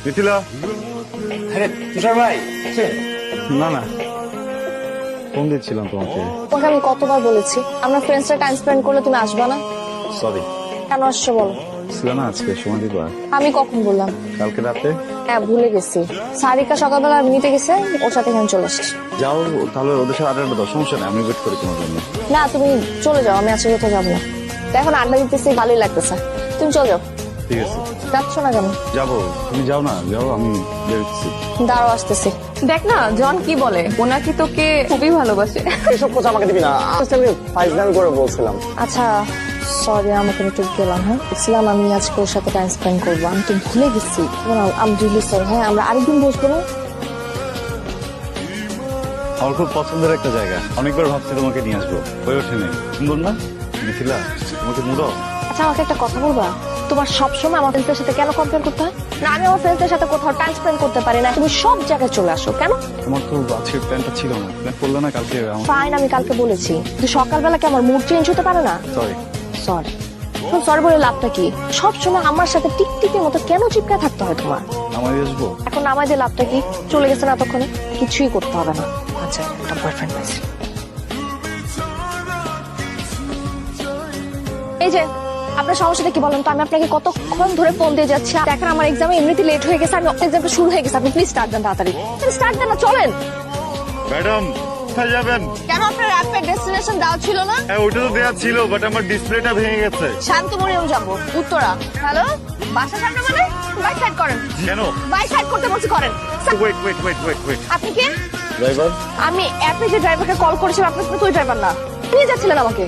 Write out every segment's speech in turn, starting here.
মিথিলা। আরে তুষার ভাই, না না, ফোন দিচ্ছিলাম তোমাকে। তোমাকে আমি কতবার বলেছি আমরা ফ্রেন্ডসরা টাইম স্পেন্ড করলে তুমি আসবা না? সরি। কেন আসছো বলো? ছিল না আজকে সময় দিবা? আমি কখন বললাম? কালকে রাতে। হ্যাঁ ভুলে গেছি। সারিকা সকালবেলা নিতে গেছে, ওর সাথে এখানে চলে আসছি। যাও তাহলে, ওদের সাথে আড্ডা দাও, সমস্যা নেই, আমি ওয়েট করি তোমার জন্য। না তুমি চলে যাও, আমি আজকে কোথাও যাবো না। তো এখন আড্ডা দিতেছি, ভালোই লাগতেছে। তুমি চলে যাও। ঠিক আছে যাচ্ছ না কেন? যাবো, তুমি যাও না, যাও, আমি বেরোচ্ছি। দাঁড়াও আসতেছি। দেখ না জন কি বলে, ও নাকি তোকে খুবই ভালোবাসে। এসব কথা আমাকে দিবি না, আমি ফাইজলামি করে বলছিলাম। আচ্ছা সরি, আমাকে একটু গেলাম। হ্যাঁ দেখছিলাম আমি আজকে ওর সাথে টাইম স্পেন্ড করবো, আমি তো ভুলে গেছি। আমি রিলি সরি। হ্যাঁ আমরা আরেকদিন বসবো না? আমার খুব পছন্দের একটা জায়গা, অনেকবার ভাবছি তোমাকে নিয়ে আসবো, হয়ে ওঠে নেই। সুন্দর না মিথিলা? তোমাকে মুড়ো। আচ্ছা আমাকে একটা কথা বলবা, তোমার সবসময় আমার ফ্রেন্ডসদের সাথে কেন কম্পেয়ার করতে হয়? না আমি আমার ফ্রেন্ডসদের সাথে কোথাও টাইম স্পেন্ড করতে পারি না, তুমি সব জায়গায় চলে আসো কেন? আমার তো আজকের প্ল্যানটা ছিল না, প্ল্যান করলে না কালকে। ফাইন, আমি কালকে বলেছি, কিন্তু সকালবেলা কি আমার মুড চেঞ্জ হতে পারে না? সরি। সরি সরি বলে লাভটা কি? সবসময় আমার সাথে টিকটিকের মতো কেন চিপকা থাকতে হয় তোমার? আমার আসবো এখন নামাই দিয়ে লাভটা কি? চলে গেছে না এতক্ষণে, কিছুই করতে হবে না। আচ্ছা একটা বয়ফ্রেন্ড পাইছি। এই যে আপনার সমস্যাটা কি বলেন তো? আমি আপনাকে কতক্ষণ ধরে ফোন দিয়ে যাচ্ছি, দেখেন আমার এক্সামে এমনিতে লেট হয়ে গেছে, আমি এক্সামটা শুরু হয়ে গেছে, আপনি প্লিজ স্টার্ট দেন তাড়াতাড়ি। স্টার্ট দেন না, চলেন। ম্যাডাম কোথায় যাবেন? কেন আপনার র্যাপিড ডেস্টিনেশন দেওয়া ছিল না? হ্যাঁ ওইটা তো দেওয়া ছিল, বাট আমার ডিসপ্লেটা ভেঙে গেছে। শান্তমরিয়াম যাবো, উত্তরা। হ্যালো, বাসা সামনে মানে? বাইক সাইড করেন। কেন? বাইক সাইড করতে বলছি, করেন। Wait wait wait wait wait আপনি কে? ড্রাইভার। আমি অ্যাপে যে ড্রাইভারকে কল করেছিলাম, আপনি তো ওই ড্রাইভার না। নিয়ে যাচ্ছিলেন আমাকে।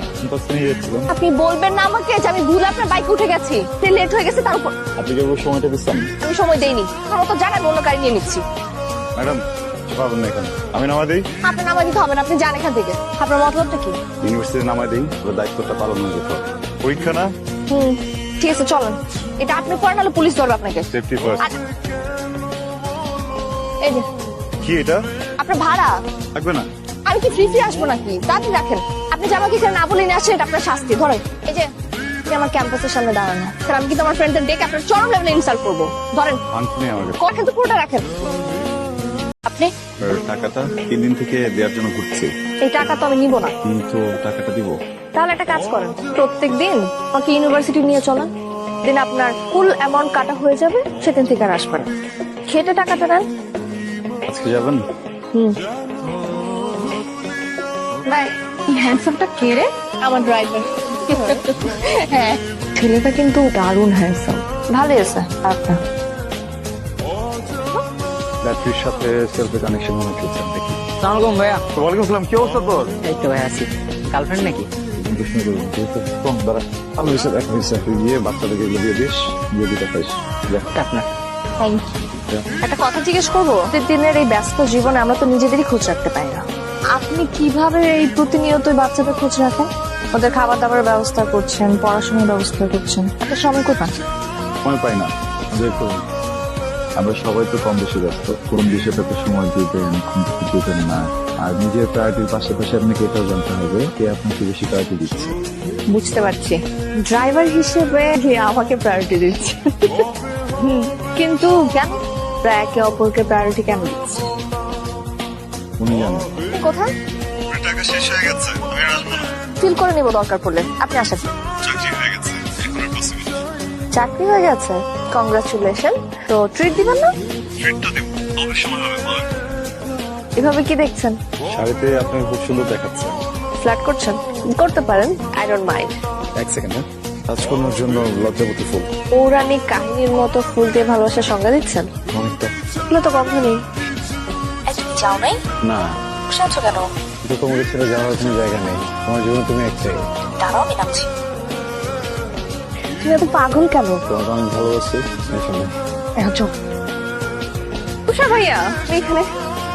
নিয়ে যাচ্ছিলাম। আপনি বলবেন না আমাকে যে আমি ভুল আপনার বাইকে উঠে গেছি, সে লেট হয়ে গেছে তার উপর? আপনি কেবল সময়টা দিচ্ছেন। আমি সময় দেইনি, আমার তো জানান অন্য গাড়ি নিয়ে নিচ্ছি। ম্যাডাম পাবেন না এখানে, আমি নামা দিই। আপনি নামা দিতে হবে না, আপনি যান এখান থেকে। আপনার মতলবটা কি? ইউনিভার্সিটি নামা দিই, ওর দায়িত্বটা পালন না যেত। পরীক্ষা না? ঠিক আছে চলেন, এটা আপনি করেন, নাহলে পুলিশ ধরবে আপনাকে। Safety first. আচ্ছা। এই যে কি এটা? আপনার ভাড়া। থাকবে না? আমি কি ফ্রি ফ্রি আসবো নাকি? তাড়াতাড়ি রাখেন। আপনি যে আমাকে এখানে না বলে নিয়ে আসছেন, এটা আপনার শাস্তি। ধরেন এই যে, আপনি আমার ক্যাম্পাসের সামনে দাঁড়ানো, আমি কিন্তু আমার ফ্রেন্ডদের ডেকে আপনার চরম লেভেলে ইনসাল্ট করবো। ধরেন, আনছি নেই আমাকে। রাখেন তো, পুরোটা রাখেন। আপনি টাকাটা 3 দিন থেকে দেওয়ার জন্য ঘুরছি, এই টাকা তো আমি নিব না। কিন্তু টাকাটা দিব। তাহলে একটা কাজ করেন, প্রত্যেকদিন আমাকে ইউনিভার্সিটি নিয়ে চলেন, দিন আপনার ফুল অ্যামাউন্ট কাটা হয়ে যাবে, সেদিন থেকে আর আসবেন। খেটে টাকাটা নেন। আজকে যাবেন? বাই। হ্যান্ডসামটা কে রে? আমার ড্রাইভার। হ্যাঁ ছেলেটা কিন্তু দারুণ হ্যান্ডসাম, ভালোই আছে। আচ্ছা ব্যাটারির সাথে সেলফি কানেকশন মনে হচ্ছে দেখি। সালামালাইকুম ভাইয়া। ওয়ালাইকুম আসসালাম, কি অবস্থা তোর? এই তো ভাই আছি। গার্লফ্রেন্ড নাকি? ভালো হয়েছে, দেখা হয়েছে। তুই গিয়ে বাচ্চাদেরকে এগুলো দিয়ে দিস, দিয়ে দিতে পারিস। আপনার থ্যাংক ইউ। একটা কথা জিজ্ঞেস করবো, প্রতিদিনের এই ব্যস্ত জীবনে আমরা তো নিজেদেরই খোঁজ রাখতে পারি না, আপনি কিভাবে এই প্রতিনিয়ত বাচ্চাদের খোঁজ রাখেন? ওদের খাবার দাবার ব্যবস্থা করছেন, পড়াশোনার ব্যবস্থা করছেন, একটা সময় কোথায়? সময় পাই না। দেখুন আমরা সবাই তো কম বেশি ব্যস্ত, কোন বিষয়টাতে সময় দিবেন, কোন কিছু দিবেন না। আর নিজের প্রায়োরিটির পাশাপাশি আপনাকে এটাও জানতে হবে কে আপনাকে বেশি প্রায়োরিটি দিচ্ছে। বুঝতে পারছি, ড্রাইভার হিসেবে আমাকে প্রায়োরিটি দিচ্ছে। কিন্তু কেন একে অপরকে প্রায়োরিটি কেন দিচ্ছে? উনি জানেন। কোথায়? টাকা শেষ হয়ে গেছে, আমি আর আসবো না। ফিল করে নিব দরকার পড়লে, আপনি আসেন। চাকরি হয়ে গেছে, এখন আর পসিবল। চাকরি হয়ে গেছে, কংগ্রাচুলেশন। তো ট্রিট দিবেন না? ট্রিটটা দেব, তবে সময় হবে বলেন। এভাবে কি দেখছেন? শাড়িতে আপনাকে খুব সুন্দর দেখাচ্ছে। ফ্ল্যাট করছেন? করতে পারেন, আই ডোন্ট মাইন্ড। এক সেকেন্ড, হ্যাঁ। রাজকন্যার জন্য লজ্জাবতী ফুল। পৌরাণিক কাহিনীর মতো ফুল দিয়ে ভালোবাসার সংজ্ঞা দিচ্ছেন? অনেকটা। এগুলো তো গন্ধ নেই। তুমি যাও নাই? না, বসে আছো কেন? কিন্তু তোমাকে ছেড়ে যাওয়ার কোনো জায়গা নেই, তোমার জীবনে তুমি একটাই। দাঁড়াও, আমি নামছি। তুমি এত পাগল কেন? তোমাকে অনেক ভালোবাসি। এখন চল। তুষার ভাইয়া তুমি এখানে?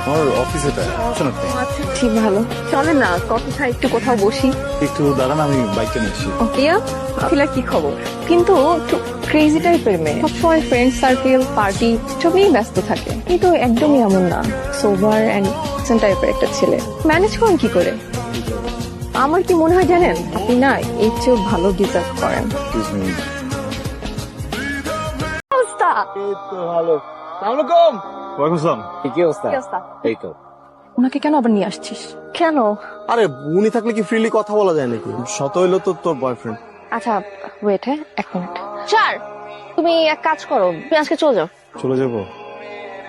আমার অফিস এটা, শোনো আপনি। আচ্ছা ঠিক ভালো, চলে না কথা একটু কোথাও বসি। একটু দাঁড়ান, আমি বাইকটা নিচ্ছি। ইয়া আখিলা কি খবর? কিন্তু একটু ক্রেজি টাইপের মেয়ে, সবসময় ফ্রেন্ড সার্কেল পার্টি সবই ব্যস্ত থাকে, কিন্তু একদমই এমন না, সোবার অ্যান্ড টাইপের একটা ছেলে। ম্যানেজ করেন কি করে? আমার কি মনে হয় জানেন, আপনি না এর চেয়েও ভালো ডিজার্ভ করেন। Excuse me. অবস্থা এই তো ভালো। আসসালামাইকুম। ওয়ালাইকুম আসসালাম। কি অবস্থা? কি অবস্থা? এই তো। ওনাকে কেন আবার নিয়ে আসছিস? কেন? আরে উনি থাকলে কি ফ্রিলি কথা বলা যায় নাকি? শত হইলো তো তোর বয়ফ্রেন্ড। আচ্ছা ওয়েট, হ্যাঁ 1 মিনিট। স্যার তুমি এক কাজ করো, তুমি আজকে চলে যাও। চলে যাবো?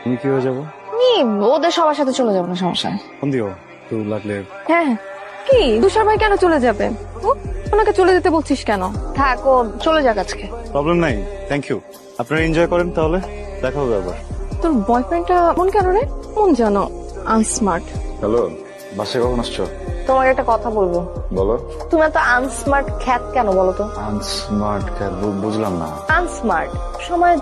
তুমি কি হয়ে যাবো? তুমি ওদের সবার সাথে চলে যাবো, না সমস্যা নেই। ফোন দিও তো লাগলে। হ্যাঁ কি তুষার ভাই কেন চলে যাবে? ওনাকে চলে যেতে বলছিস কেন? থাক, ও চলে যাক আজকে। প্রবলেম নাই, থ্যাংক ইউ। আপনারা এনজয় করেন, তাহলে দেখা হবে আবার। তোর বয়ফ্রেন্ডটা মন কেন রে? মন জানো আনস্মার্ট। হ্যালো, বাসায় কখন আসছো? তোমাকে একটা কথা বলবো। বলো। তুমি এত আনস্মার্ট খ্যাত কেন বলো তো? আনস্মার্ট বুঝলাম না। আনস্মার্ট সময়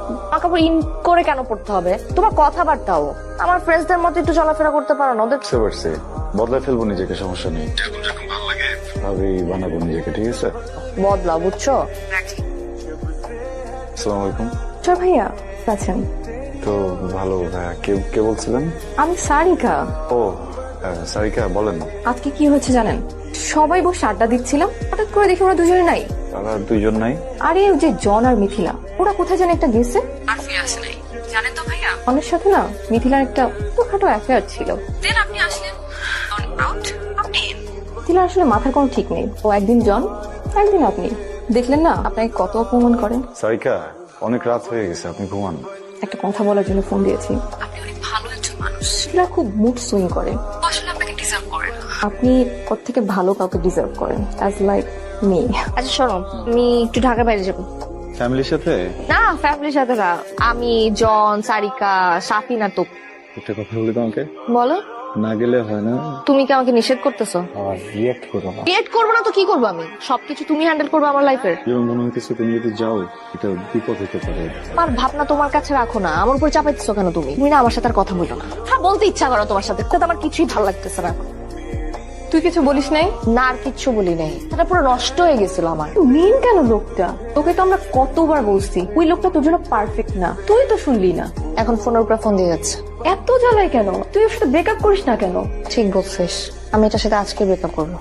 কাপড় ইন করে কেন পড়তে হবে? তোমার কথাবার্তাও আমার ফ্রেন্ডসদের মতো একটু চলাফেরা করতে পারো না? ওদের বুঝতে পারছি, বদলায় ফেলবো নিজেকে, সমস্যা নেই। যেরকম ভালো লাগে ভাবেই বানাবো নিজেকে, ঠিক আছে? বদলাও, বুঝছো? আসসালামু আলাইকুম। তুষার ভাইয়া আছেন? তো ভালো ভাইয়া, কে বলছিলেন? আমি সারিকা। ও সারিকা, বলেন। আজকে কি হয়েছে জানেন? সবাই বসে আড্ডা দিচ্ছিলাম, হঠাৎ করে দেখি ওরা দুজনে নাই। তারা দুইজন নাই? আরে ওই যে জন আর মিথিলা, ওরা কোথায় যেন একটা গেছে আর ফিরে আসে নাই। জানেন তো ভাইয়া, অনের সাথে না মিথিলার একটা ছোটখাটো অ্যাফেয়ার ছিল। দেন আপনি আসলেন, আউট আপনি। মিথিলার আসলে মাথার কোনো ঠিক নেই। ও একদিন জন, একদিন আপনি। দেখলেন না আপনাকে কত অপমান করে। সারিকা, অনেক রাত হয়ে গেছে, আপনি ঘুমান। একটা কথা বলার জন্য ফোন দিয়েছি। আপনি অনেক ভালো একজন মানুষ। মিথিলা খুব মুড সুইং করে, আসলে আপনাকে ডিজার্ভ করে না। আপনি ওর থেকে ভালো কাউকে ডিজার্ভ করেন, অ্যাজ লাইক মি। আচ্ছা শোনো, আমি একটু ঢাকা বাইরে যাবো। ফ্যামিলির সাথে? না, ফ্যামিলির সাথে না, আমি জন, সারিকা, সাফিন আর তো। একটা কথা বলি তোমাকে, বলো। না গেলে হয় না। তুমি কি আমাকে নিষেধ করতেছো? আর রিয়েক্ট করো না। ক্রিয়েট করবো না তো কি করবো? আমি সবকিছু তুমি হ্যান্ডেল করবো আমার লাইফের। যেমন মনে হইতেছে তুমি যদি যাও এটা বিপদ হতে পারে। আমার ভাবনা তোমার কাছে রাখো না, আমার উপর চাপাইতেছো কেন তুমি? তুমি না আমার সাথে আর কথা বলো না। হ্যাঁ বলতে ইচ্ছা করো তোমার সাথে, কিন্তু আমার কিছুই ভালো লাগতেছে না। তুই কিছু বলিস নাই? না, আর কিচ্ছু বলি নাই, এটা পুরো নষ্ট হয়ে গেছিল আমার। মেন কেন লোকটা? তোকে তো আমরা কতবার বলছি ওই লোকটা তোর জন্য পারফেক্ট না, তুই তো শুনলি না। এখন ফোনের উপরে ফোন দিয়ে যাচ্ছে। এত জ্বালায় কেন? তুই ওর সাথে ব্রেকআপ করিস না কেন? ঠিক বলছিস, আমি এটার সাথে আজকে ব্রেকআপ করবো।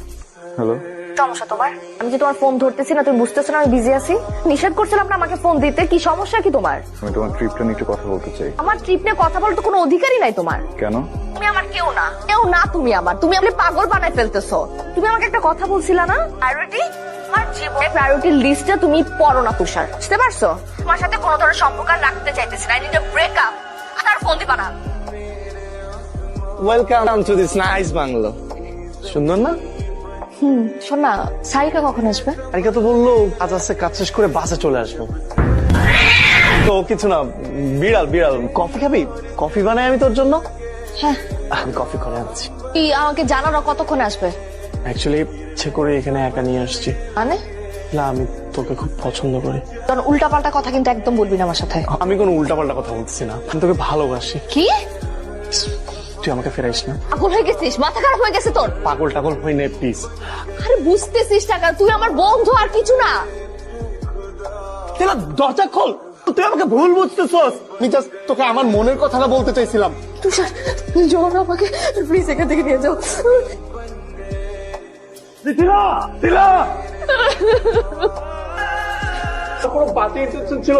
হ্যালো, সমস্যা তোমার? আমি যে তোমার ফোন ধরতেছি না, তুমি বুঝতেছো না আমি বিজি আছি? নিষেধ করছিলাম না আমাকে ফোন দিতে, কি সমস্যা কি তোমার? আমি তোমার ট্রিপটা নিয়ে একটু কথা বলতে চাই। আমার ট্রিপ নিয়ে কথা বলতে কোনো অধিকারই নাই তোমার। কেন? তুমি আমার কেউ না, কেউ না তুমি আমার। তুমি আমাকে পাগল বানায় ফেলতেছো। তুমি আমাকে একটা কথা বলছিলা না, প্রায়োরিটি? আমার জীবনে প্রায়োরিটির লিস্টে তুমি পড়ো না তুষার, বুঝতে পারছো? তোমার সাথে কোনো ধরনের সম্পর্ক আর রাখতে চাইতেছি না। I need a breakup. আর ফোন দিবা না। Welcome to this nice bungalow. সুন্দর না? শোন না, সারিকা কখন আসবে? আরিকা তো বললো কাজ আছে, কাজ শেষ করে বাসে চলে আসবো। তো কিছু না, বিড়াল বিড়াল। কফি খাবি? কফি বানাই আমি তোর জন্য। হ্যাঁ। আমি কফি করে আনছি। কি আমাকে জানানো কতক্ষণে আসবে? অ্যাকচুয়ালি ইচ্ছে করে এখানে একা নিয়ে আসছি। মানে? না, আমি তোকে খুব পছন্দ করি। কারণ উল্টাপাল্টা কথা কিন্তু একদম বলবি না আমার সাথে। আমি কোনো উল্টাপাল্টা কথা বলতেছি না, আমি তোকে ভালোবাসি। কি? তুই আমাকে ফেরাইস না। পাগল হয়ে গেছিস? মাথা খারাপ হয়ে গেছে তোর? পাগল টাগল হই না প্লিজ। আরে বুঝতেছিস টাকা, তুই আমার বন্ধু আর কিছু না। তেলা দরজা খোল, তুই আমাকে ভুল বুঝতেছস। আমি জাস্ট তোকে আমার মনের কথাটা বলতে চাইছিলাম। তুষার, জন আমাকে প্লিজ এখান থেকে নিয়ে যাও। তিলা তিলা কোনো বাতি ছিল